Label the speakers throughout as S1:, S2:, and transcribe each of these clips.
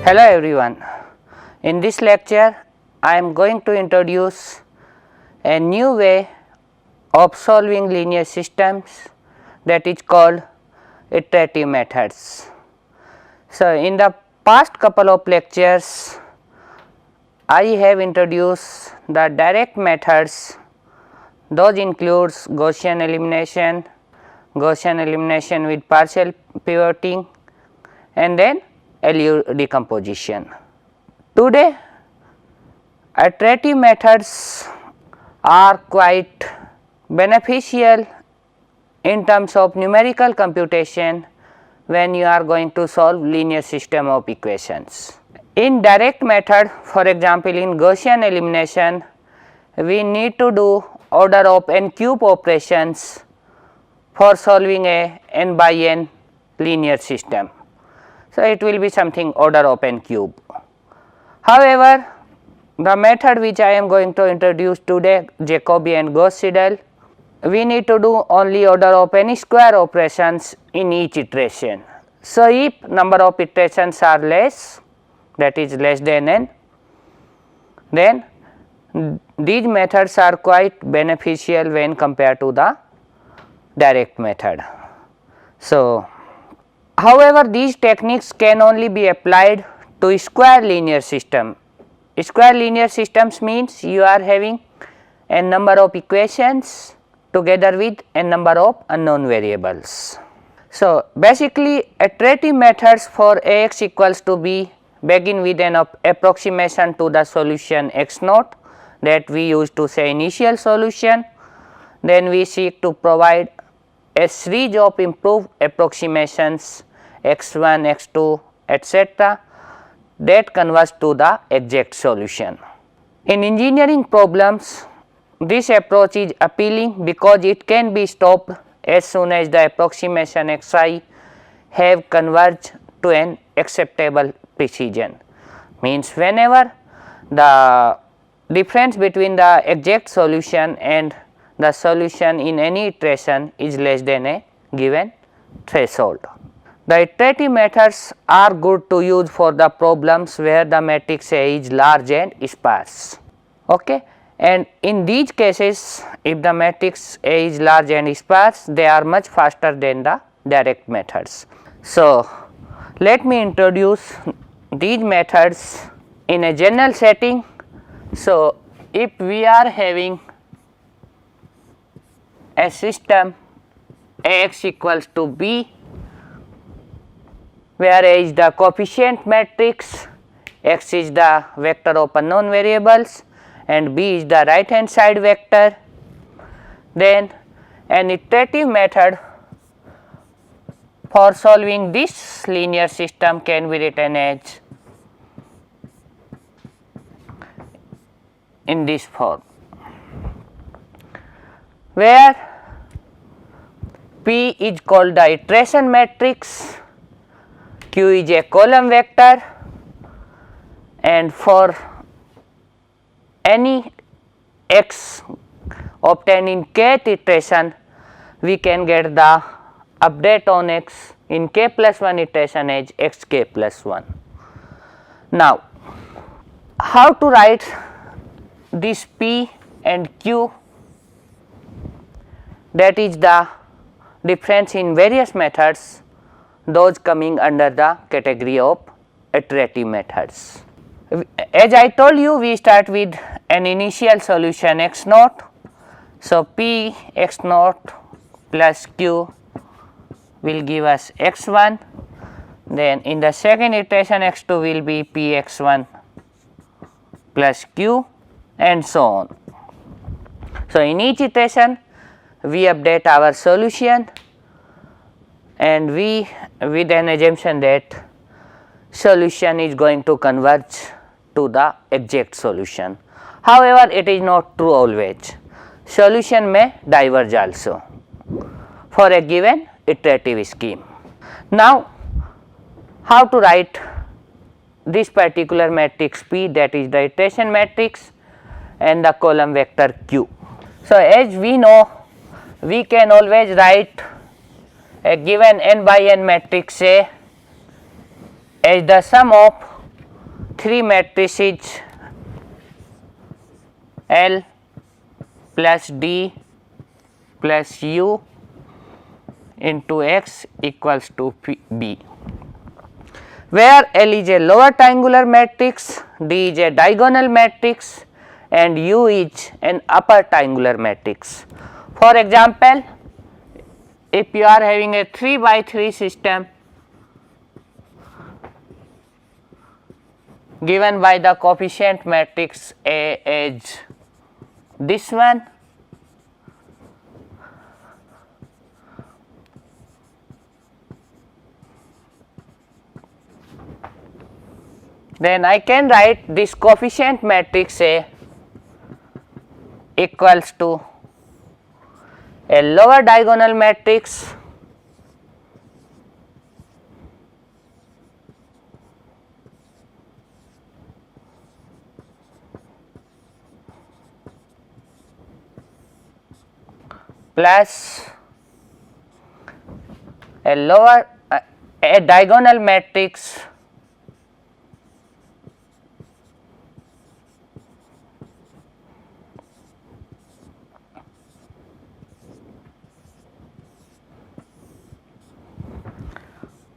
S1: Hello everyone. In this lecture, I am going to introduce a new way of solving linear systems, that is called iterative methods. So, in the past couple of lectures, I have introduced the direct methods. Those includes Gaussian elimination with partial pivoting, and then LU decomposition. Today, iterative methods are quite beneficial in terms of numerical computation when you are going to solve linear system of equations. In direct method, for example, in Gaussian elimination, we need to do order of n cube operations for solving a n by n linear system. So, it will be something order of n cube. However, the method which I am going to introduce today, Jacobi and Gauss-Seidel, we need to do only order of n square operations in each iteration. So, if number of iterations are less, that is less than n, then these methods are quite beneficial when compared to the direct method. So, however, these techniques can only be applied to square linear system. Square linear systems means you are having a number of equations together with a number of unknown variables. So, basically iterative methods for Ax equals to b begin with an approximation to the solution x naught, that we use to say initial solution. Then we seek to provide a series of improved approximations x1, x2, etc., that converge to the exact solution. In engineering problems, this approach is appealing because it can be stopped as soon as the approximation xi have converged to an acceptable precision. Means whenever the difference between the exact solution and the solution in any iteration is less than a given threshold. The iterative methods are good to use for the problems where the matrix A is large and sparse. Okay? And in these cases, if the matrix A is large and sparse, they are much faster than the direct methods. So, let me introduce these methods in a general setting. So, if we are having a system Ax equals to b, where A is the coefficient matrix, x is the vector of unknown variables, and b is the right hand side vector, then an iterative method for solving this linear system can be written as in this form, where P is called the iteration matrix, Q is a column vector, and for any x obtained in kth iteration, we can get the update on x in k plus 1 iteration as xk plus 1. Now, how to write this P and Q, that is the difference in various methods, those coming under the category of iterative methods. As I told you, we start with an initial solution x naught. So, P x naught plus Q will give us x1, then in the second iteration x2 will be P x1 plus Q, and so on. So, in each iteration we update our solution, and we with an assumption that solution is going to converge to the exact solution. However, it is not true always. Solution may diverge also for a given iterative scheme. Now, how to write this particular matrix P, that is the iteration matrix, and the column vector Q. So, as we know, we can always write a given n by n matrix A as the sum of 3 matrices L plus D plus U into X equals to B, where L is a lower triangular matrix, D is a diagonal matrix and U is an upper triangular matrix. For example, if you are having a 3 by 3 system given by the coefficient matrix A as this one, then I can write this coefficient matrix A equals to a lower diagonal matrix plus a diagonal matrix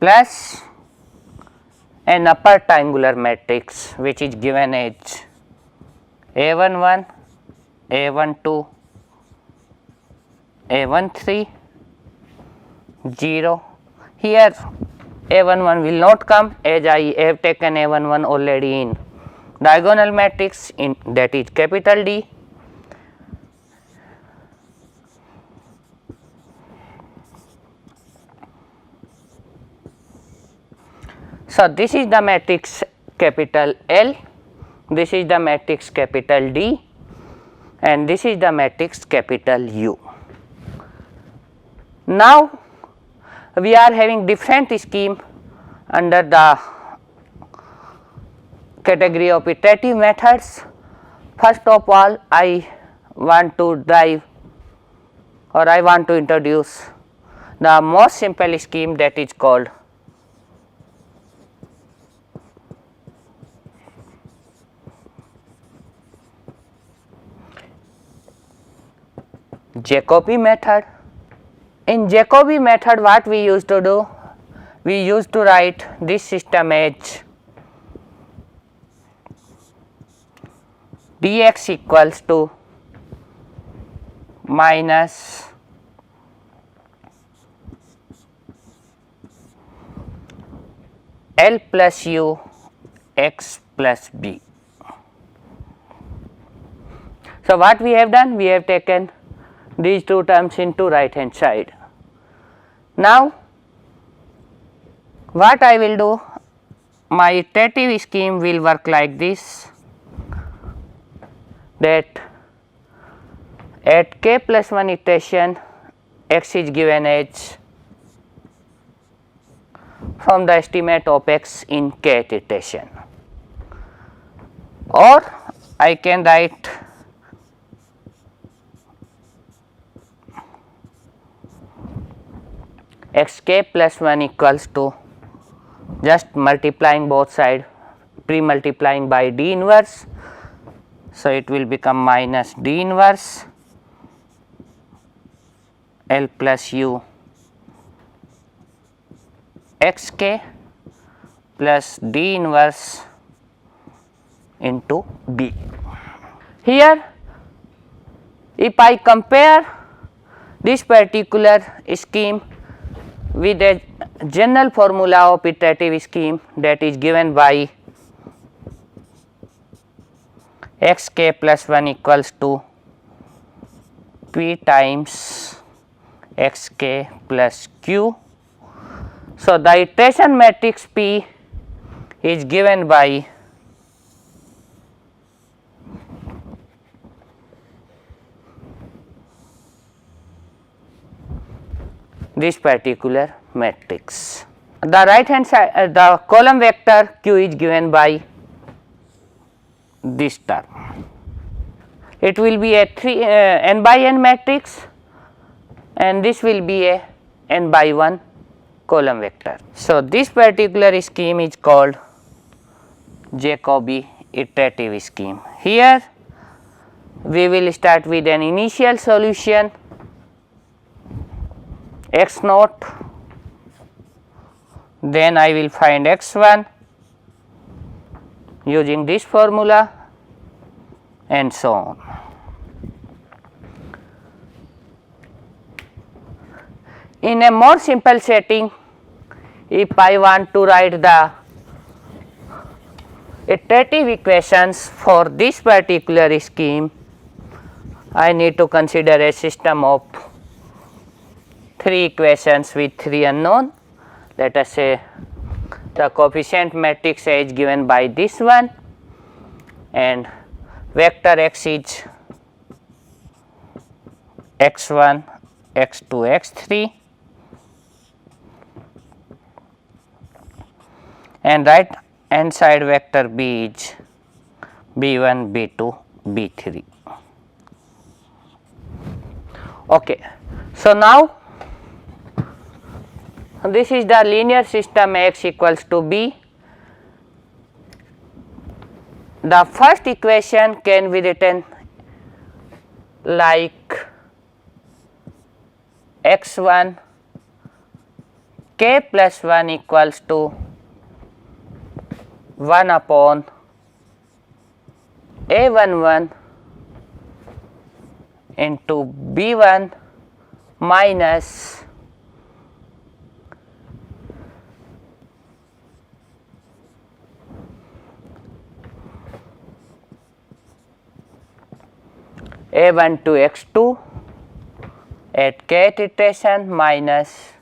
S1: plus an upper triangular matrix which is given as A11, A12, A13, 0. Here A11 will not come as I have taken A11 already in diagonal matrix in that is capital D. So, this is the matrix capital L, this is the matrix capital D and this is the matrix capital U. Now, we are having different scheme under the category of iterative methods. First of all, I want to introduce the most simple scheme that is called Jacobi method. In Jacobi method, what we used to do? We used to write this system as dx equals to minus L plus U x plus b. So, what we have done? We have taken these two terms into right hand side. Now, what I will do? My iterative scheme will work like this, that at k plus 1 iteration x is given as from the estimate of x in kth iteration, or I can write x k plus 1 equals to just multiplying both sides, pre-multiplying by d inverse. So, it will become minus d inverse L plus U x k plus d inverse into b. Here, if I compare this particular scheme with a general formula of iterative scheme that is given by x k plus 1 equals to p times x k plus q. So, the iteration matrix P is given by this particular matrix. The right hand side, the column vector q is given by this term. It will be a n by n matrix and this will be a n by 1 column vector. So, this particular scheme is called Jacobi iterative scheme. Here we will start with an initial solution x naught, then I will find x1 using this formula and so on. In a more simple setting, if I want to write the iterative equations for this particular scheme, I need to consider a system of 3 equations with 3 unknown. Let us say the coefficient matrix A is given by this one and vector x is x1, x2, x3, and right hand side vector b is b1, b2, b3. Okay. So, now this is the linear system x equals to b. The first equation can be written like x1 k plus 1 equals to 1 upon a11 into b1 minus a1 to x2 at k iteration minus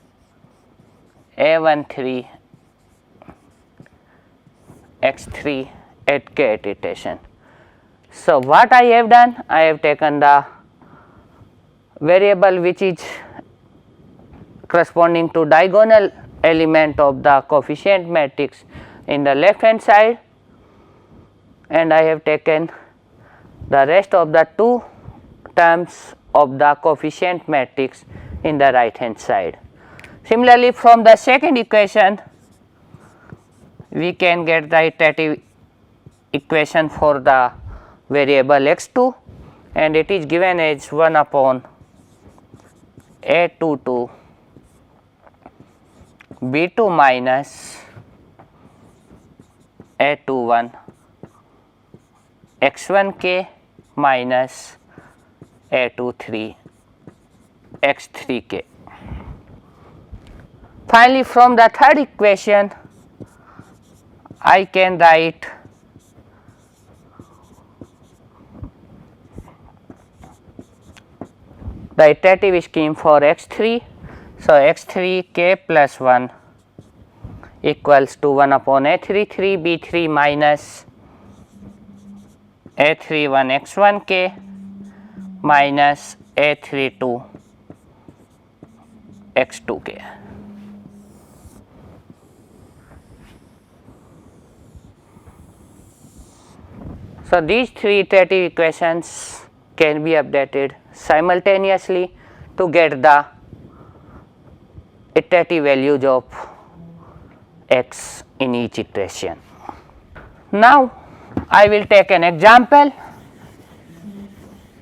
S1: a13 x3 at k iteration. So, what I have done? I have taken the variable which is corresponding to diagonal element of the coefficient matrix in the left hand side, and I have taken the rest of the 2 terms of the coefficient matrix in the right hand side. Similarly, from the second equation we can get the iterative equation for the variable x2, and it is given as 1 upon a22 b2 minus a21 x1k minus a23 x3k. Finally, from the third equation I can write the iterative scheme for x3. So, x3 k plus 1 equals to 1 upon a33 b3 minus a31 x1k minus a32 x2k. So, these 3 iterative equations can be updated simultaneously to get the iterative values of x in each iteration. Now, I will take an example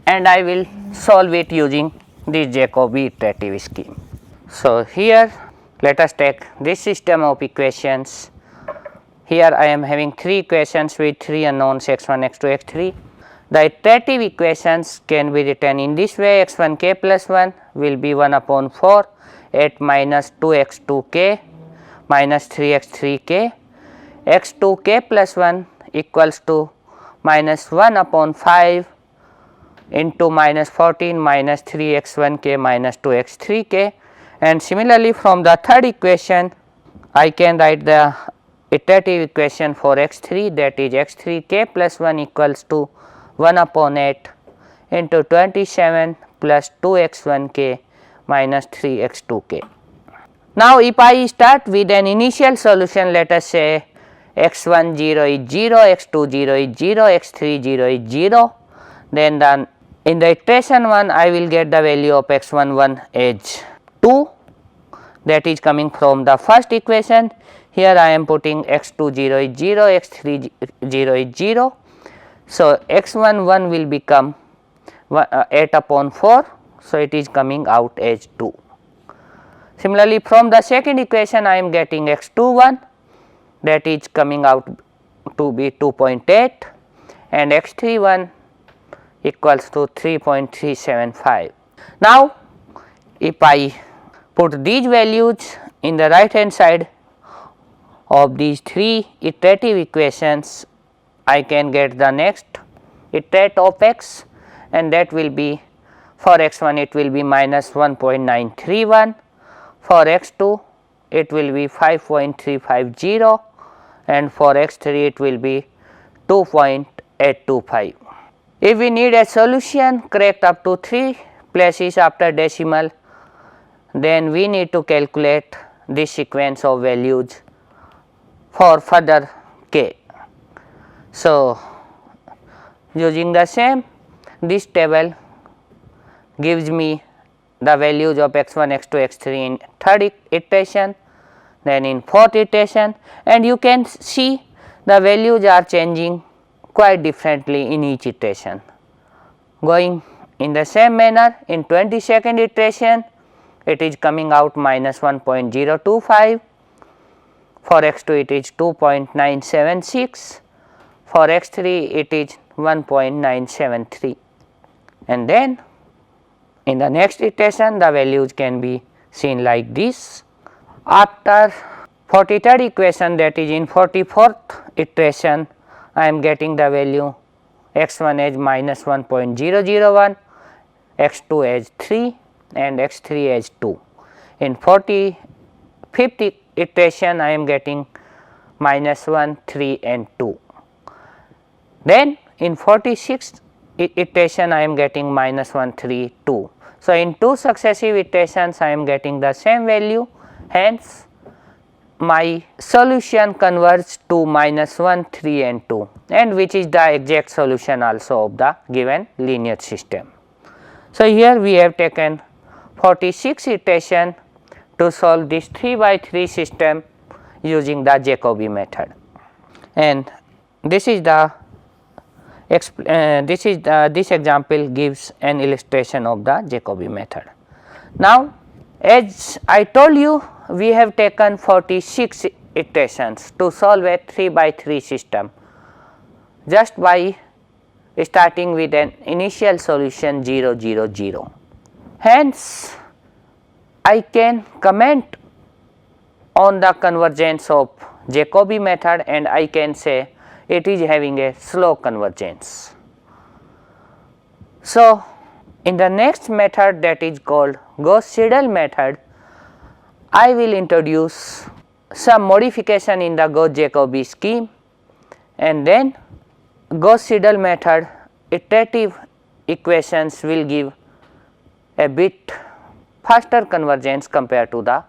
S1: and I will solve it using this Jacobi iterative scheme. So, here let us take this system of equations. Here I am having 3 equations with 3 unknowns x1, x2, x3. The iterative equations can be written in this way: x1 k plus 1 will be 1 upon 4 at minus 2 x2 k minus 3 x3 k, x2 k plus 1 equals to minus 1 upon 5 into minus 14 minus 3 x1 k minus 2 x3 k, and similarly from the third equation I can write the iterative equation for x3, that is x3 k plus 1 equals to 1 upon 8 into 27 plus 2 x1 k minus 3 x2 k. Now, if I start with an initial solution, let us say x1 0 is 0, x2 0 is 0, x3 0 is 0, then in the iteration 1 I will get the value of x1 1 as 2, that is coming from the first equation. Here I am putting x2 0 is 0, x3 0 is 0. So, x1 1 will become 8 upon 4. So, it is coming out as 2. Similarly, from the second equation I am getting x2 1, that is coming out to be 2.8, and x3 1 equals to 3.375. Now, if I put these values in the right hand side of these three iterative equations, I can get the next iterate of x, and that will be, for x1 it will be minus 1.931, for x2 it will be 5.350, and for x3 it will be 2.825. If we need a solution correct up to 3 places after decimal, then we need to calculate this sequence of values for further k. So, using the same, this table gives me the values of x1, x2, x3 in third iteration, then in fourth iteration, and you can see the values are changing quite differently in each iteration. Going in the same manner, in 22nd iteration it is coming out minus 1.025, for x2 it is 2.976, for x3 it is 1.973, and then in the next iteration the values can be seen like this. After 43rd equation, that is in 44th iteration, I am getting the value x1 as minus 1.001, x2 as 3 and x3 as 2. In 45th iteration I am getting minus 1, 3 and 2. Then in 46th iteration I am getting minus 1, 3, 2. So, in 2 successive iterations I am getting the same value, hence my solution converges to minus 1, 3 and 2, and which is the exact solution also of the given linear system. So, here we have taken 46 iteration to solve this 3 by 3 system using the Jacobi method, and this is the this example gives an illustration of the Jacobi method. Now, as I told you, we have taken 46 iterations to solve a 3 by 3 system just by starting with an initial solution 0 0 0. Hence, I can comment on the convergence of Jacobi method, and I can say it is having a slow convergence. So, in the next method, that is called Gauss-Seidel method, I will introduce some modification in the Gauss-Jacobi scheme, and then Gauss-Seidel method iterative equations will give a bit faster convergence compared to the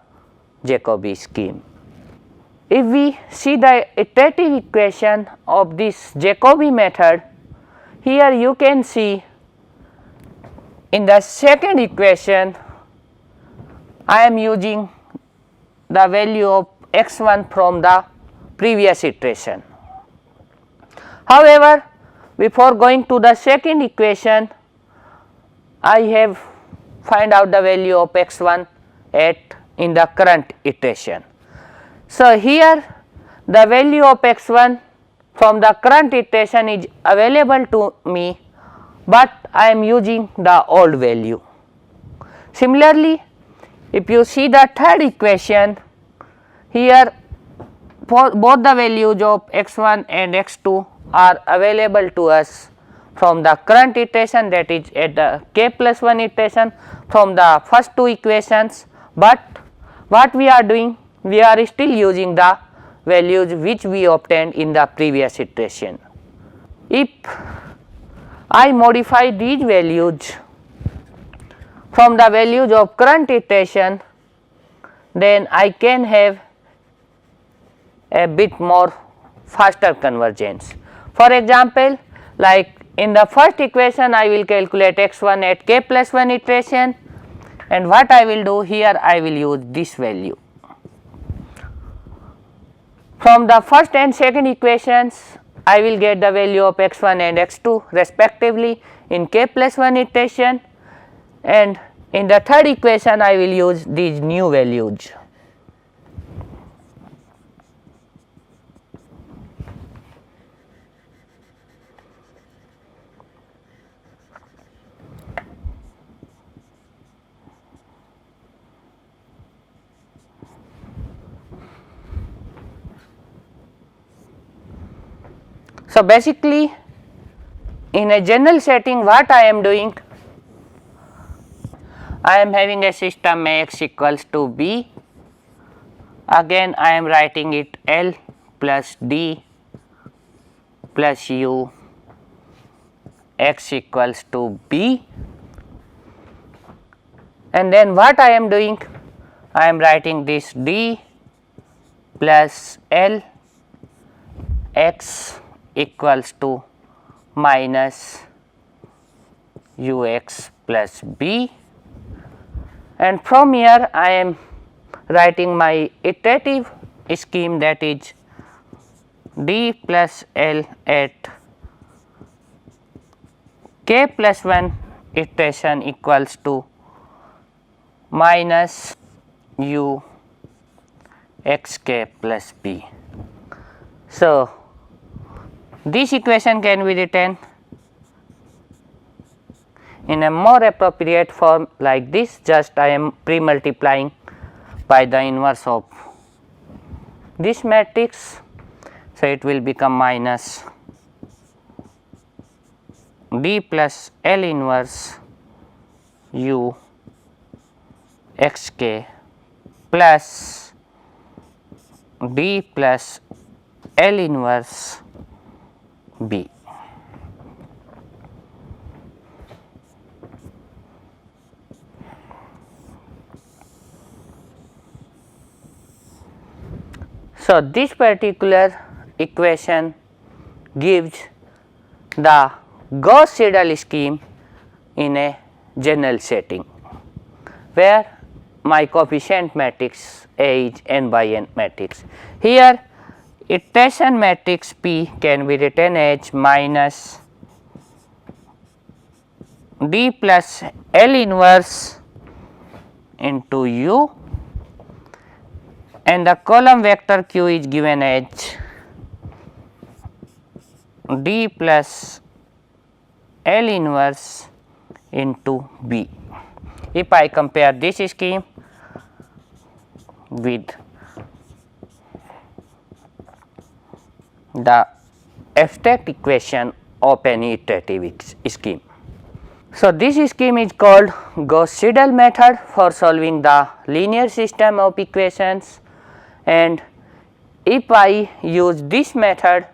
S1: Jacobi scheme. If we see the iterative equation of this Jacobi method, here you can see in the second equation I am using the value of x1 from the previous iteration. However, before going to the second equation, I have find out the value of x1 at in the current iteration. So, here the value of x1 from the current iteration is available to me, but I am using the old value. Similarly, if you see the third equation, here both the values of x1 and x2 are available to us from the current iteration, that is at the k plus 1 iteration from the first two equations, but what we are doing, we are still using the values which we obtained in the previous iteration. If I modify these values from the values of current iteration, then I can have a bit more faster convergence. For example, like in the first equation I will calculate x1 at k plus 1 iteration, and what I will do here, I will use this value. From the first and second equations, I will get the value of x1 and x2 respectively in k plus 1 iteration, and in the third equation I will use these new values. So, basically in a general setting what I am doing, I am having a system x equals to b, again I am writing it L plus D plus U x equals to b, and then what I am doing, I am writing this D plus L x equals to minus ux plus b, and from here I am writing my iterative scheme, that is D plus L at k plus 1 iteration equals to minus u x k plus b. So, this equation can be written in a more appropriate form like this, just I am pre-multiplying by the inverse of this matrix. So, it will become minus D plus L inverse u x k plus D plus L inverse b. So, this particular equation gives the Gauss-Seidel scheme in a general setting, where my coefficient matrix A is n by n matrix. Here iteration matrix P can be written as minus D plus L inverse into U, and the column vector Q is given as D plus L inverse into B. If I compare this scheme with the abstract equation of an iterative scheme. So, this scheme is called Gauss-Seidel method for solving the linear system of equations, and if I use this method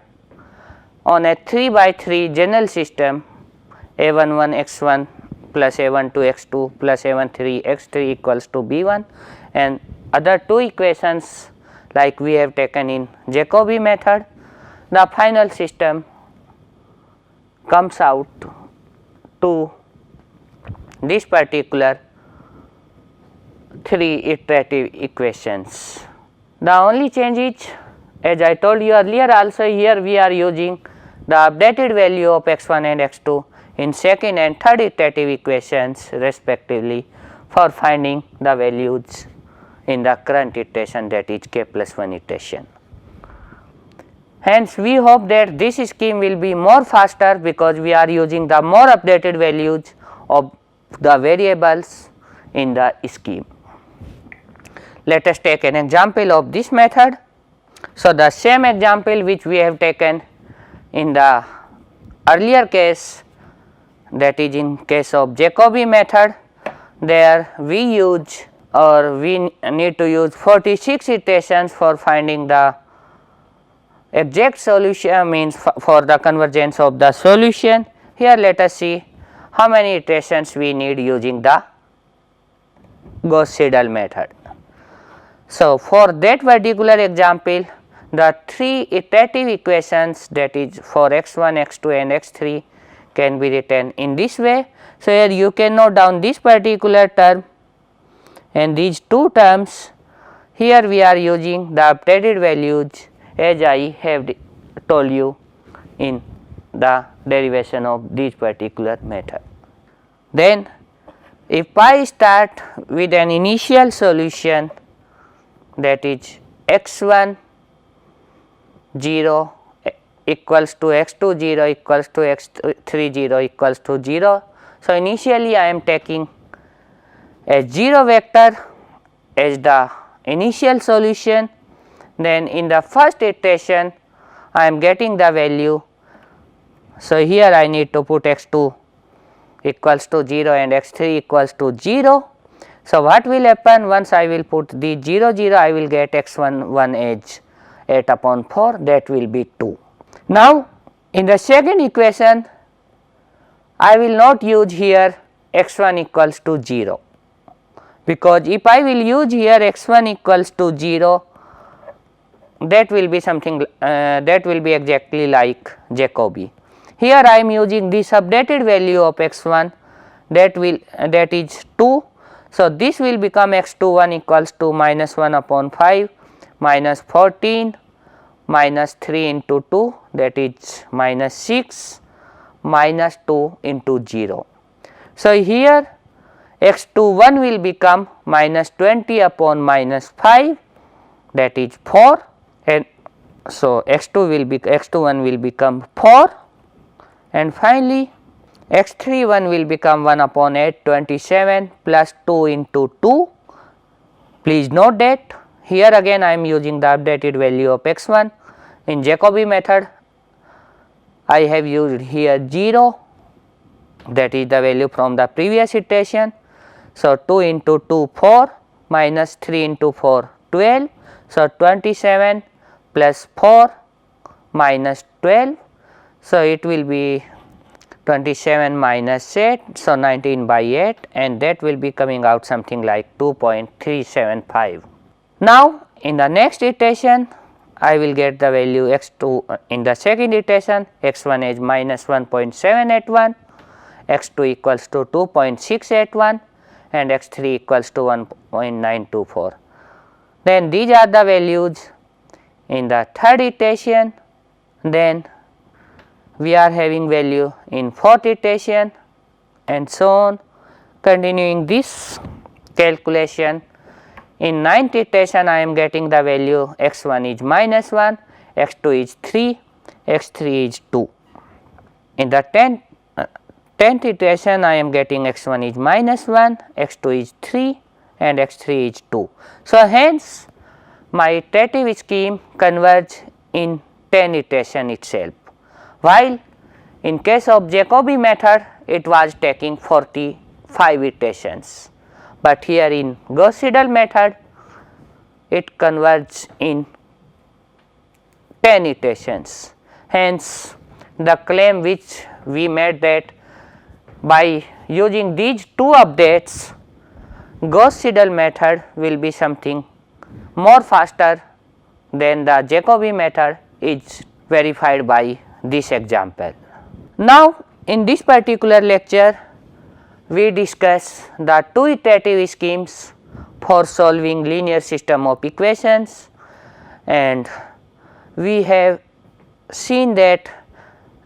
S1: on a 3 by 3 general system A11 x1 plus A12 x2 plus A13 x3 equals to B1, and other two equations like we have taken in Jacobi method, the final system comes out to this particular 3 iterative equations. The only change is, as I told you earlier also, here we are using the updated value of x1 and x2 in second and third iterative equations respectively for finding the values in the current iteration, that is k plus 1 iteration. Hence, we hope that this scheme will be more faster because we are using the more updated values of the variables in the scheme. Let us take an example of this method. So, the same example which we have taken in the earlier case, that is in case of Jacobi method, there we use or we need to use 46 iterations for finding the exact solution, means for the convergence of the solution. Here let us see how many iterations we need using the Gauss-Seidel method. So, for that particular example, the 3 iterative equations, that is for x1, x2 and x3 can be written in this way. So, here you can note down this particular term and these two terms. Here we are using the updated values as I have told you in the derivation of this particular method. Then if I start with an initial solution, that is x1 0 equals to x2 0 equals to x3 0 equals to 0. So, initially I am taking a 0 vector as the initial solution, then in the first iteration I am getting the value. So, here I need to put x2 equals to 0 and x3 equals to 0. So, what will happen once I will put the 0 0, I will get x1 1 as 8 upon 4, that will be 2. Now, in the second equation I will not use here x1 equals to 0, because if I will use here x1 equals to 0, that will be something that will be exactly like Jacobi. Here I am using this updated value of x1, that is 2. So, this will become x21 equals to minus 1 upon 5 minus 14 minus 3 into 2, that is minus 6 minus 2 into 0. So, here x21 will become minus 20 upon minus 5, that is 4, and so x21 will become 4, and finally x31 will become 1 upon 8 27 plus 2 into 2. Please note that here again I am using the updated value of x1. In Jacobi method I have used here 0, that is the value from the previous iteration. So, 2 into 2 4 minus 3 into 4 12. So, 27 plus 4 minus 12. So, it will be 27 minus 8, so 19 by 8, and that will be coming out something like 2.375. Now, in the next iteration I will get the value x2 in the second iteration, x1 is minus 1.781, x2 equals to 2.681 and x3 equals to 1.924. Then these are the values in the third iteration. Then we are having value in fourth iteration and so on, continuing this calculation. In ninth iteration I am getting the value x1 is minus 1, x2 is 3, x3 is 2. In the 10th iteration I am getting x1 is minus 1, x2 is 3 and x3 is 2. So, hence my iterative scheme converges in 10 iteration itself, while in case of Jacobi method it was taking 45 iterations, but here in Gauss-Seidel method it converges in 10 iterations. Hence, the claim which we made that by using these two updates Gauss-Seidel method will be something more faster than the Jacobi method is verified by this example. Now, in this particular lecture we discuss the two iterative schemes for solving linear system of equations, and we have seen that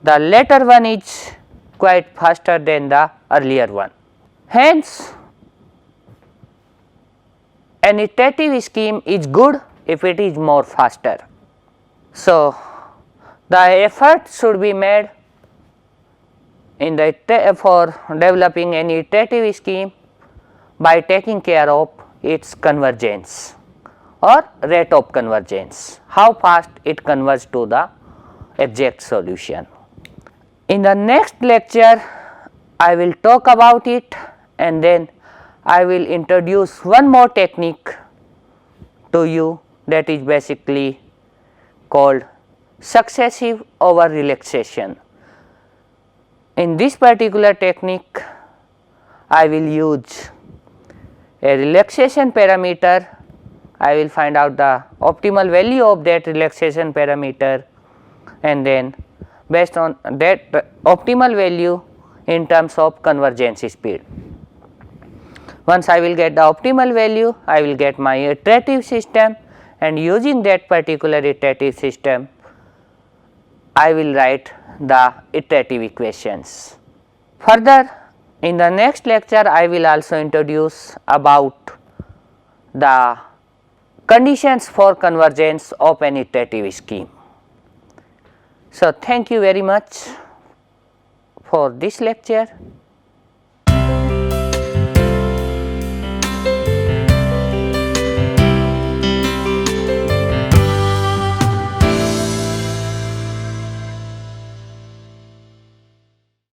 S1: the latter one is quite faster than the earlier one. Hence, an iterative scheme is good if it is more faster. So, the effort should be made in the for developing an iterative scheme by taking care of its convergence or rate of convergence, how fast it converges to the exact solution. In the next lecture I will talk about it, and then I will introduce one more technique to you, that is basically called successive over relaxation. In this particular technique I will use a relaxation parameter. I will find out the optimal value of that relaxation parameter, and then based on that optimal value in terms of convergence speed. Once I will get the optimal value, I will get my iterative system, and using that particular iterative system I will write the iterative equations. Further, in the next lecture I will also introduce about the conditions for convergence of an iterative scheme. So, thank you very much for this lecture.